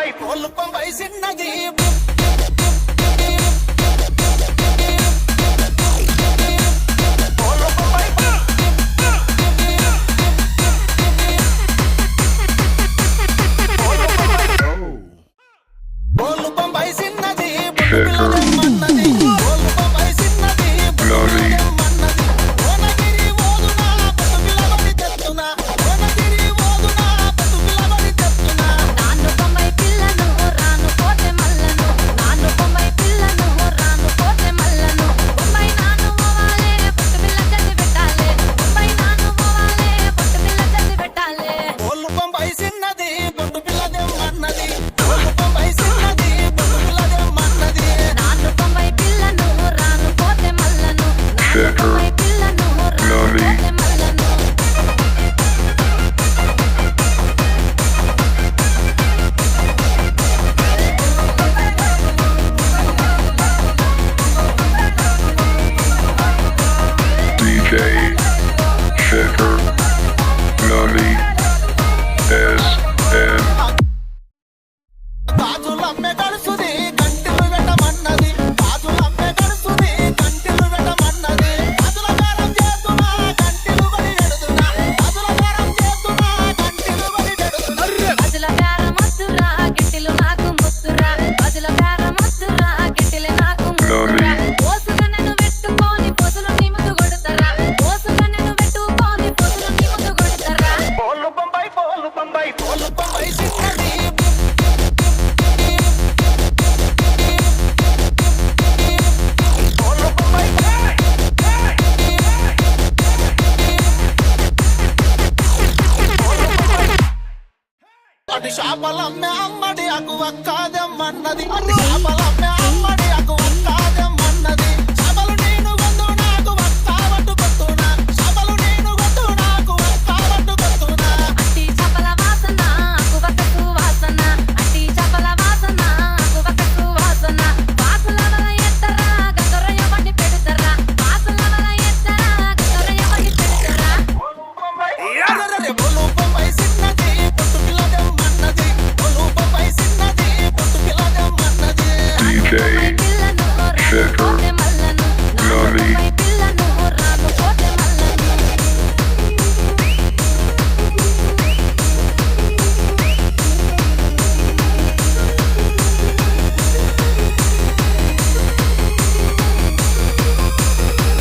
పొంబై చిన్నది పొంబై చిన్నది మన్నది పొంబై చిన్నది మన్నది ఓనగిరి ఓదునా పట్టు పిల్లబడి తెత్తునా ఓనగిరి ఓదునా పట్టు పిల్లబడి తెత్తునా నాన్ను బొమ్మై పిల్లను రాను పోతే మల్లను నాన్ను బొమ్మై పిల్లను రాను పోతే మల్లను బొమ్మై నాను పోవాలే పొట్టు పిల్ల చదివి పెట్టాలే బొమ్మై నాను పోవాలే పొట్టు పిల్ల చదివి పెట్టాలే పొంబై చిన్నది పొట్టు పిల్లదే మన్నది పొంబై చిన్నది పొట్టు పిల్లదే మన్నది నాన్ను బొమ్మై పిల్లను రాను పోతే మల్లను నాన్ను బొమ్మై పిల్లను రాను పోతే మల్లను DJ Shaker Nami SM గాజులమ్మె గడుసుది కంటిలు పెట్టమన్నది గాజులమ్మె గడుసుది కంటిలు పెట్టమన్నది గాజుల కారం చేస్తున్నా కంటిలు బడి పెడుతున్నా గాజుల కారం చేస్తున్నా కంటిలు బడి పెడుతున్నా అజల బేరమొద్దురా గిట్టిలు నాకు ముద్దురా అజల బేరమొద్దురా గిట్టిలు నాకు ముద్దురా పోసుగా నన్ను పెట్టుకొని పొసులు నీ ముందు కొడతారా పోసుగా నన్ను పెట్టుకొని పొసులు నీ ముందు కొడతారా పోలు బొంబాయి చిన్నది పోలు బొంబాయి అటు చేపలమ్మే అమ్మడి అగు అక్కాదెమ్మన్నది అటు చేపలమ్మే అమ్మడి అగు అక్కాదెమ్మన్నది చేపలు నేను గొంతు నాకు వక్కావట్టు కొత్తునా చేపలు నేను గొంతు నాకు వక్కావట్టు కొత్తునా అట్టి చపల వాసన అకువకకు వాసన అట్టి చపల వాసన అకువకకు వాసన వాసన వల ఎత్తరా గదరయ వండి పెడతారా వాసన వల ఎత్తరా గదరయ వండి పెడతారా పొలు బొంబాయి చిన్నది పొట్టు పిల్లదెమ్మన్నది పొలు బొంబాయి చిన్నది పొట్టు పిల్లదెమ్మన్నది DJ పిల్లను రాను పోతే మల్లను Nami పిల్లను రాను పోతే మల్లను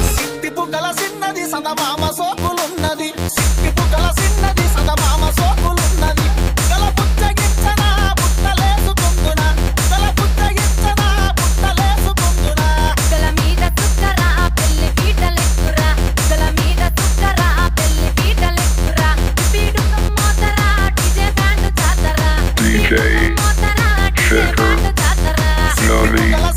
సిట్టి బుగ్గల చిన్నది సదమామ సోకులున్నది సిట్టి బుగ్గల చిన్నది సదమామ సోకులున్నది గల పుచ్చగిచ్చనా పుట్టలేసుకుంటున్నా గల పుచ్చగిచ్చనా పుట్టలేసుకుంటున్నా గల మీద తుక్కరా పెళ్లి పీటలెక్కురా గల మీద తుక్కరా పెళ్లి పీటలెక్కురా పీడు మోతరా డిజే బ్యాండ్ జాతరా DJ మోతరా డిజే బ్యాండ్ జాతరా Nami గల